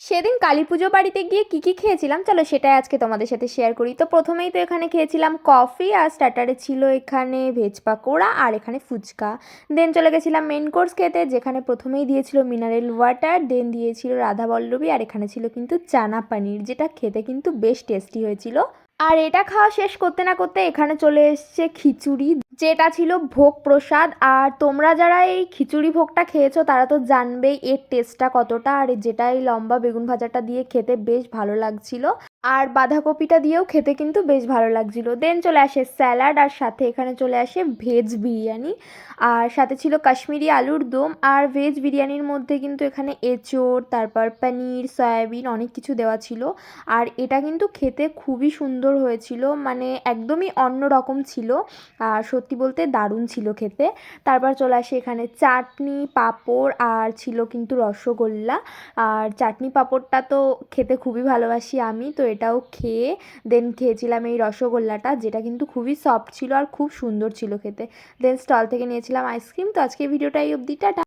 সেদিন কালীপুজো বাড়িতে গিয়ে কী কী খেয়েছিলাম চলো সেটাই আজকে তোমাদের সাথে শেয়ার করি। তো প্রথমেই তো এখানে খেয়েছিলাম কফি, আর স্টার্টারে ছিল এখানে ভেজ পাকোড়া আর এখানে ফুচকা। দেন চলে গেছিলাম মেন কোর্স খেতে, যেখানে প্রথমেই দিয়েছিল মিনারেল ওয়াটার, দেন দিয়েছিল রাধাবল্লভী, আর এখানে ছিল কিন্তু চানা পানির, যেটা খেতে কিন্তু বেশ টেস্টি হয়েছিল। আর এটা খাওয়া শেষ করতে না করতে এখানে চলে এসছে খিচুড়ি, যেটা ছিল ভোগ প্রসাদ। আর তোমরা যারা এই খিচুড়ি ভোগটা খেয়েছো তারা তো জানবেই এর টেস্টটা কতটা। আর যেটা এই লম্বা বেগুন ভাজাটা দিয়ে খেতে বেশ ভালো লাগছিল, আর বাঁধাকপিটা দিয়েও খেতে কিন্তু বেশ ভালো লাগছিল। দেন চলে আসে স্যালাড, আর সাথে এখানে চলে আসে ভেজ বিরিয়ানি, আর সাথে ছিল কাশ্মীরি আলুর দম। আর ভেজ বিরিয়ানির মধ্যে কিন্তু এখানে এঁচোড়, তারপর পনির, সয়াবিন অনেক কিছু দেওয়া ছিল। আর এটা কিন্তু খেতে খুবই সুন্দর হয়েছিল, মানে একদমই অন্য রকম ছিল, আর সত্যি বলতে দারুণ ছিল খেতে। তারপর চলে আসে এখানে চাটনি, পাঁপড়, আর ছিল কিন্তু রসগোল্লা। আর চাটনি পাঁপড়টা তো খেতে খুবই ভালোবাসি আমি, তো এটাও খেয়ে দেন খেয়েছিলাম এই রসগোল্লাটা, যেটা কিন্তু খুবই সফট ছিল আর খুব সুন্দর ছিল খেতে। দেন স্টল থেকে নিয়েছিলাম আইসক্রিম। তো আজকে ভিডিওটা এই অবধি, টাটা।